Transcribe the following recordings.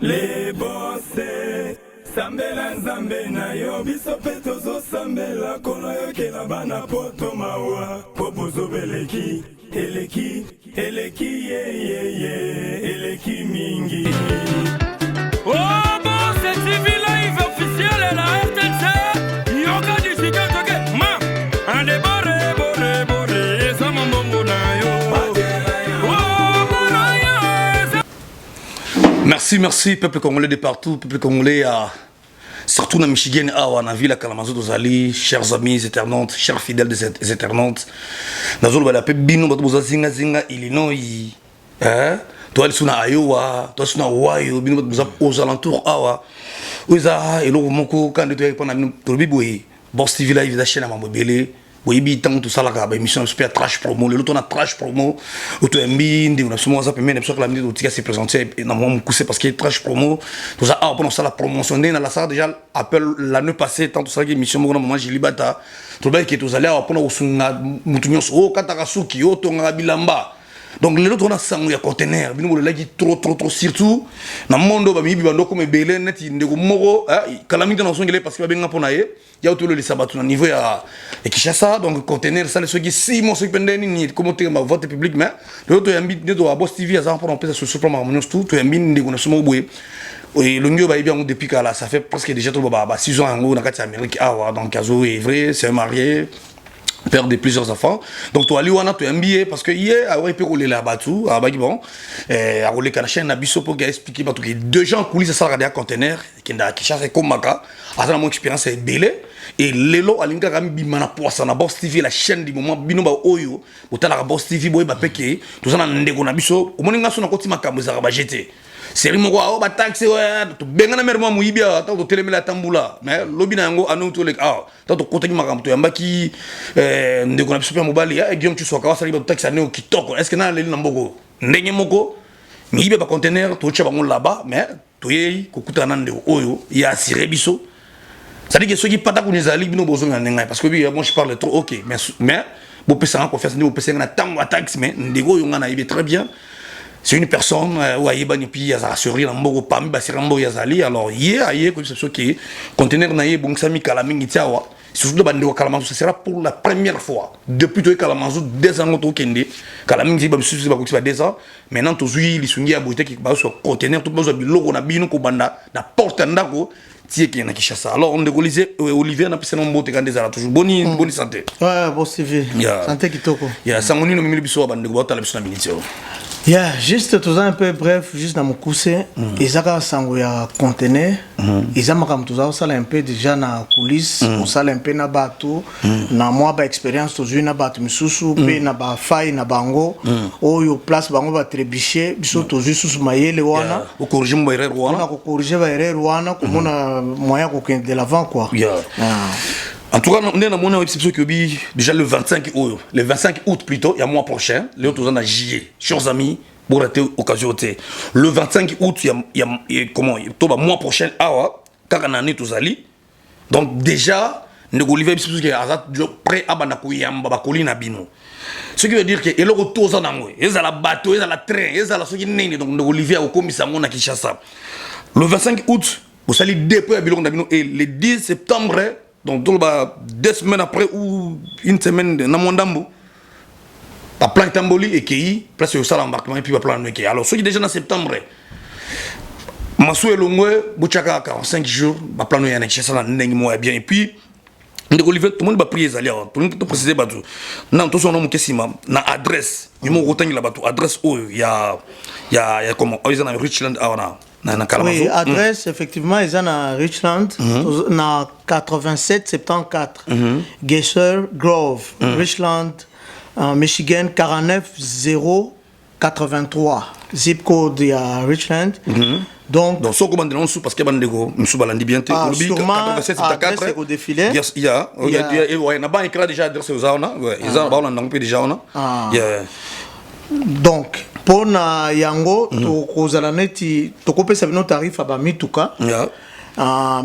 Les bossés Sambela nzambe na yo biso pe tozo sambela kono yo ke na bana poto mawa popozo beleki eleki ye eleki mingi. Oh bon, c'est TV Live officiel et la RTC Yoga du Chica Toke Ma Ande boré Sama mbongo na yo Oh mon Merci peuple congolais de partout, peuple congolais surtout dans Michigan, dans la ville à Kalamazoo d'Ozali, chers amis éternantes, chers fidèles des éternantes. Dans le pays, bino batu zinga Illinois, toi ils sont à Iowa, toi ils sont à Ohio, bino batu aux alentours awa. Oza elo moko quand tu es pendant to biboui, Boss TV Live da chaîne à Mambobele. Oui, bi tant tout ça là bah émission super trash promo le lot on a trash promo auto MB on a souvent ça permet que la minute où tu s'est présenté dans mon coussé parce que trash promo tout ça pendant ça la promotion dans la salle déjà appel l'année passée tant tout ça qui émission mon moment j'ai libata tout bien que tous allez pendant au sunga mutunyo o katakasuki o tonga bilamba. Donc les autres on a sang ya conteneur bino le lagi trop surtout na mondo ba mibi bando comme belé net ndeko moko calamité na songele parce que ba benga pona ye ya tout le sabatu na niveau ya Kinshasa donc conteneur ça les ceux qui 6 mois ceux qui pendent ni comment te ma vote public mais les autres yambi de à Boss TV ça pour en place sur ce plan harmonieux tout yambi ndeko na somo boye et le mieux ba bien depuis là ça fait presque déjà tout ba 6 ans en na kati Amérique donc Kazo est vrai c'est marié père de plusieurs enfants donc toi ali wana tu MBA parce que hier a ouais peut rouler là batu a ba bon a rouler kana chaîne na biso pour expliquer parce que deux gens coulisses ça regarder un conteneur qui nda Kinshasa comme maka a mon expérience est belé et lelo alinga kami bimana poisa na Boss TV la chaîne du moment bino ba oyo otala Boss TV boy ba peke tout ça na ndeko na biso o moninga so na kotima kambo za ba jeter c'est rimo quoi ba taxi ouais to bengana mermo muibia ta to telemela tambula mais lobina yango anu to le ta to kotaki makambo to yambaki ndeko na super mobile ya Guillaume tu soka wasali ba taxi ane kitoko est-ce que na leli na mboko ndenge moko muibia ba conteneur to tcha bango là-bas mais to yei kokutana ndeko oyo ya assuré biso ça dit que ceux qui pata ko nizali bino bozo ndenga parce que moi je parle trop OK mais bo pesa en confiance ni bo pesa na tango taxi mais ndeko yo ngana ibe très bien. C'est une personne où aïe puis a assuré la mort au pami basirambo yazali alors hier comme c'est ce qui conteneur naïe bon sami kalaming itiawa surtout de bande au Kalamazoo ça sera pour la première fois depuis que Kalamazoo 2 ans au Kende kalaming ziba msusu ba kuti ba 2 ans maintenant tozui lisungi ya boite qui ba sur conteneur tout besoin biloko na bino ko banda na porte ndako tie qui na Kinshasa alors on dégolisé Olivier na pesa no mbote quand des toujours bonne santé ouais Boss TV santé kitoko sangoni no mimi biso bande ko batala biso na binitio. Yeah, juste tout ça un peu bref, juste dans mon coussé, ils ont sango ya conteneur, ils ont makam tout ça un peu déjà na coulisses, on sala un peu na bateau, na moi ba expérience tout na bateau misusu, pe na ba faille na bango, oh yo place bango ba trébicher, biso tout juste mayele wana, au corriger mon erreur wana, on a corriger ba erreur wana, comme on a moyen ko de l'avant quoi. En tout cas, on est dans mon exception qui déjà le 25 août plutôt, il y a mois prochain, les autres on a juillet, chers amis, pour être occasion le 25 août il y a comment le mois prochain awa car on année tous ali donc déjà ne Olivier exception qui a prêt à bana ko yamba ba kolina bino ce qui veut dire que et le retour ça nango ils à la bateau ils à la train ils à la soki nene donc ne Olivier au commissaire mon na Kinshasa le 25 août vous allez dépôt à biloko na bino et le 10 septembre donc 2 semaines après ou une semaine na mondambo la plan Tamboli et qui place au salle embarquement et puis va plan qui alors ceux qui déjà en septembre Massou et Longwe Bouchaka 45 jours va plan y en Kinshasa ndenge moi bien et puis ndeko Olivier tout le monde va prier aller pour nous préciser batu non tout son nom kesima na adresse ni mo rotangi la batu adresse où il y a comment ils en a Richland awana. Oui, adresse, effectivement, ils sont à Richland, dans 87-74, Gesser Grove, Richland, Michigan, 49-0-83, zip code à Richland. Donc, ce qu'on demande sous parce que bandego, nous sommes balandi bien. Sûrement, adresse au défilé. Il y a pas écrit déjà adresse aux aona, ils ont pas on déjà on. Donc, pour na yango to kozala neti to kopesa bino tarif aba mituka.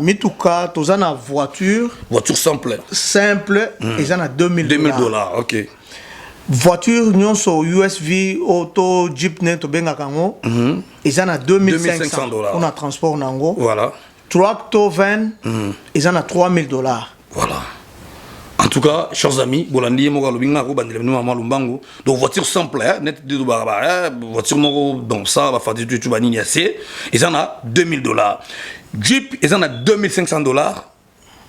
Mituka toza na voiture simple ils en a $2000. OK. voiture nyonso USV auto jeep ne to benga kango ils en a 2500 $2500 on a transport nango voilà tracto van ils en a $3000 voilà. En tout cas, chers amis, Bolandi mo galobinga ko bandele no mama lumbango. Donc voiture simple net de baraba, voiture mo donc ça va faire du tout banini assez. Ils en a $2000. Jeep, ils en a $2500.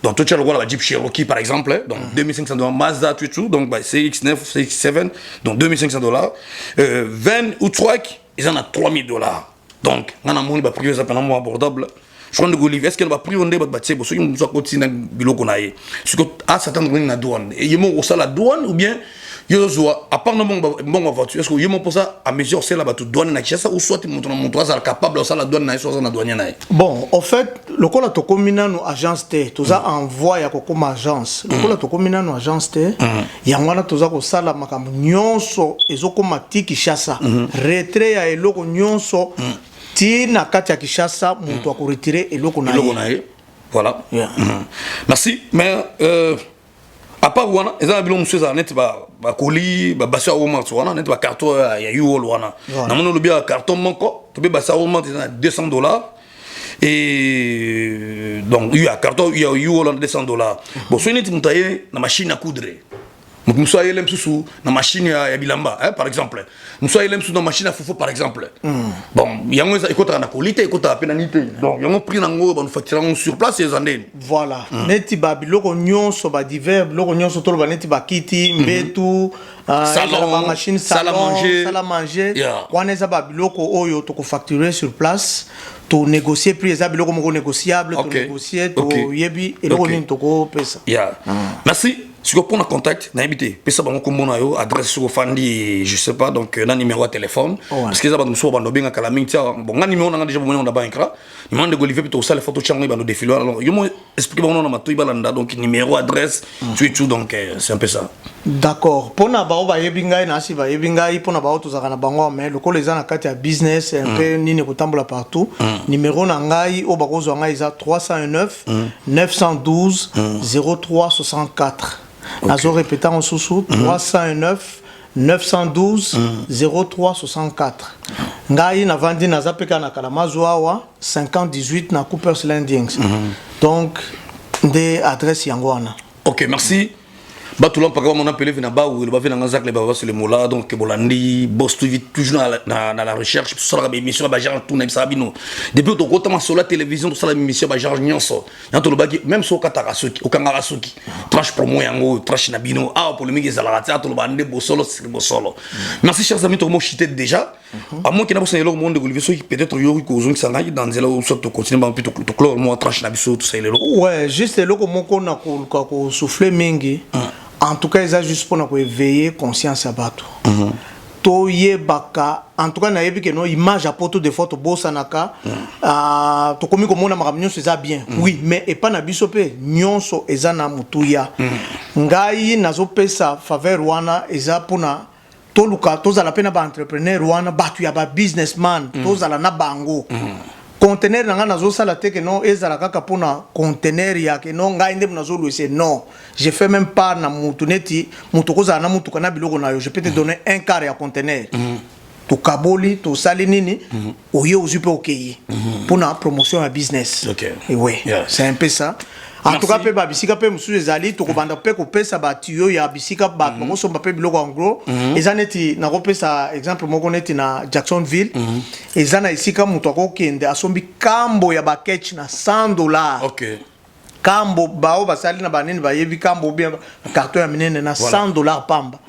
Donc toi tu as le droit la Jeep Cherokee par exemple, donc $2500 Mazda tout donc bah, CX9, CX7 donc $2500. Van ou truck, ils en a $3000. Donc on a mon ba privé ça pendant moi abordable. Je crois que Olivier, est-ce qu'elle va prier on est battre parce que nous sommes côté na biloko na ye. Parce que à s'attendre na douane. Et yemo au sala douane ou bien yo zo à part bon voiture. Est-ce que yemo pour ça à mesure c'est là ba tout douane na Kinshasa ou soit tu montres mon toi ça capable ça la douane na soit na douane na. Bon, en fait, le col to komina no agence T, to za envoie ya ko comme agence. Le col to komina no agence T, ya ngwana to za ko sala makambo nyonso ezokoma ti Kinshasa. Retrait ya eloko nyonso ti na kati ya Kinshasa muntu ako retirer eloko na ye. Voilà. Yeah. Merci. Mais à part wana, ezana bilo monsieur za net ba colis, ba basa o mat wana net ba carton ya yuol wana. Na mono lo bia carton manko, to be basa o mat $200. Et donc il y a carton il y a yuol $200. Bon so net mutaye na machine à coudre. Donc nous soyons là sous na machine ya bilamba par exemple. Nous soyons là sous na machine à foufou par exemple. Bon, yango ça écoute na qualité écoute à pénalité. Donc yango prix nango ba nous facturons sur place les années. Voilà. Neti ba biloko nyonso ba divers biloko nyonso to ba neti ba kiti mbetu salon machine salle à manger. Wana eza ba biloko oyo to ko facturer sur place. To négocier prix eza biloko moko négociable to négocier to yebi eloko nini to ko pesa. Merci. Si vous prenez contact, n'habitez pas. Ça va vous adresse sur Fandi, je sais pas, donc un numéro de téléphone. Parce que ça va nous sauver dans bien calamité. Bon, un numéro on a déjà besoin de banque. Il m'a demandé plutôt ça les photos de nous défiler. Alors, il m'a expliqué bon on a tout balanda donc numéro, adresse, tout donc c'est un peu ça. D'accord. Pour na bao ba yebinga na si ba yebinga pour na bao to zakana bango mais le col ezana kati ya business un peu nini ko tambola partout. Numéro na ngai o ba ko zo ngai za 309 912 0364. Nazo répétant en sous 309 912 0364. Ngai na vandi na zapeka na Kalamazo awa 5018 na Cooper's Landings. Donc des adresses yangoana. OK, merci. Batoulan par exemple on appelé Vinaba ou le bavin dans les bavas sur les mots donc Bolandi boss toujours dans la recherche sur la émission ba genre tout ça bino depuis to kotama sur la télévision tout ça la émission ba genre nyonso yanto le bagi même sur Katarasuki au Kangarasuki trash promo yango trash na bino pour le migi zalarata to le bande bosolo c'est bosolo. Merci chers amis to mo chité déjà à moins qu'il n'a pas le monde de Olivier qui peut-être yo ko zong sanga dans zela ou soit to continuer ba plutôt to clore moi trash na biso tout ça le ouais juste le ko moko na ko souffler mingi. En tout cas, ils ont juste pour éveiller conscience à bateau. Toye baka, en tout cas, na yebi que no image à poto de photo bosanaka. To komi komo na makamnyo c'est ça bien. Oui, mais et pas na bisope nyonso ezana mutuya. Ngai nazo pesa faveur wana eza pona toluka tozala pena ba entrepreneur wana batu ya ba businessman tozala na bango. Conteneur nanga nazo sala te que non ezala kaka pona conteneur ya que non ngai ndem nazo louer non je fais même pas na mutuneti mutukoza na mutuka na biloko na yo je peux te donner un quart ya conteneur to kaboli to sali nini oye ozupe okeyi pona promotion ya business. Et ouais c'est un peu ça. En tout cas pe ba bisika pe musu ezali to ko banda pe ko pesa ba tuyo ya bisika ba ko so ba pe biloko en gros ezaneti na ko pesa exemple moko neti na Jacksonville ezana isika mutu ko kende asombi kambo ya ba catch na $100. OK. Kambo bao basali na banini ba yebi kambo bien carton ya minene na $100 pamba.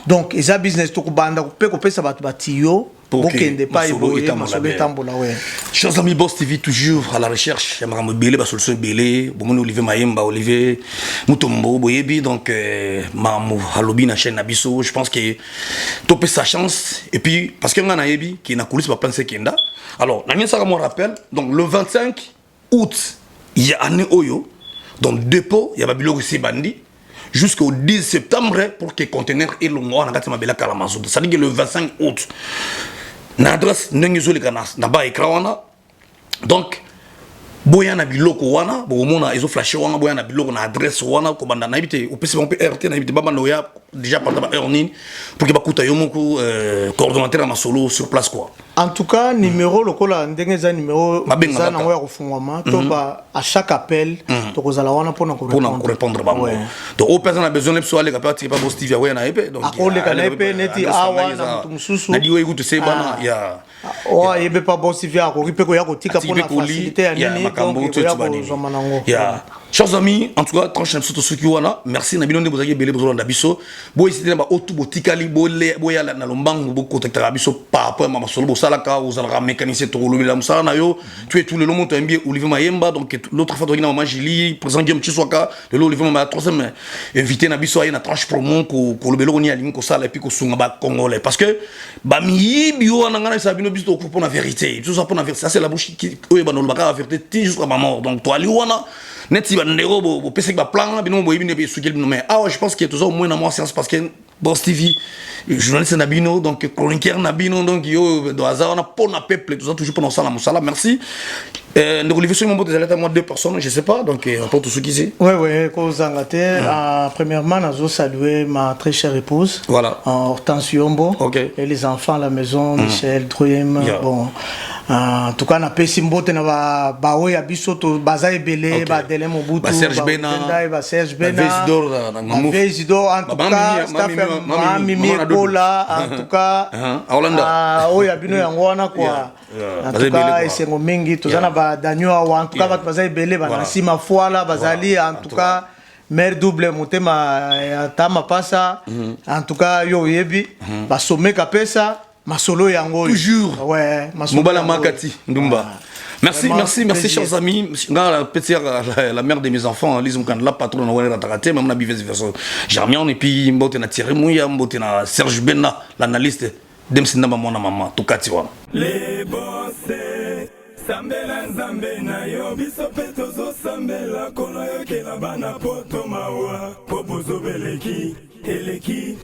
Donc eza business to ko banda ko pe ko pesa ba tuyo Bokende pas évoluer masolo tambola ouais. Chers amis Boss TV toujours à la recherche yamara belé ba solution belé bomoni Olivier Mayemba Olivier Mutombo boyebi donc mamu halobi na chaîne nabiso je pense que topé sa chance et puis parce que ngana yebi qui na coulisse pas penser kenda alors na ça me rappelle donc le 25 août il y a année oyo donc dépôt il y a babilo ici bandi jusqu'au 10 septembre pour que conteneur et longo na kati mabela Kalamazo ça dit que le 25 août na adresse n'engezoli kana na ba écran wana donc boya na biloko wana bomona ezo flasher wana boya na biloko na adresse wana ko banda na ibite opesi bon RT na ibite baba noya déjà pendant heure nini pour que bakuta yo moko coordonnateur na solo sur place quoi. En tout cas numéro lokola ndenge za numéro za na wa kufungwama to ba à chaque appel to kozala wana pona ko répondre ba donc au personne a besoin de so aller capable pas Boss TV ya na epé donc akole kana epé neti awa na mutu mususu na diwe écoute c'est bana ya oh yebe pas Boss TV ako ripe ko ya ko tika pona facilité ya nini donc ya ko zoma nango ya. Chers amis, en tout cas, tranche na biso soki wana, merci na bino nde bozaki belé bozo na biso. Bo isité ba otu botikali bo ya na lombango bo contacter biso par rapport à ma solo bo salaka aux alra mécanicien to lobela musala na yo. Tu es tout le monde mbie Olivier Mayemba donc l'autre fois na maman Jili, président Guillaume Chiswaka, le Olivier ma troisième invité na biso ya na tranche promo ko lobelo ni alingi ko sala et puis ko sunga ba congolais parce que ba mi bio na ngana sa bino biso pour la vérité. Tout ça pour la vérité, ça c'est la bouche qui ba no ba vérité jusqu'à ma mort. Donc toi ali wana net si ba ndero bo pese ba plan bino bo ibine be sukeli bino mais je pense qu'il y a toujours au moins dans moi séance parce que Boss TV journaliste nabino donc chroniqueur nabino donc yo do hasard on a pour na peuple tout ça toujours pour ça la musala merci ndeko Olivier sur mon bout des moi deux personnes je sais pas donc pour tous ceux qui sait ouais ko zangate premièrement nazo saluer ma très chère épouse voilà Hortense Yombo et les enfants à la maison Michel Droyem bon en tout cas na pesi mbote na ba oya biso to baza ebele ba Dele Mobutu ba Serge Bena ba Serge Bena Isidore en tout cas Mimi Kola en tout cas oya bino yango wana quoi en tout cas esengo mingi tozana ba Daniel en tout cas ba baza ebele ba Nasima Foala bazali en tout cas mère double motema tama pasa en tout cas yo yebi ba sommet kapesa masolo yango toujours ouais Mobala Makati Ndumba merci chers amis la petite la mère de mes enfants Lise Mukandla patron na wana takate même na bivese verso Germian et puis mbote na Thierry Mouya mbote na Serge Bena l'analyste demsinda mama mama tukati wana les bossés sambela nzambe na yo biso pe tozo sambela kono yo ke la bana poto mawa popo zobeleki eleki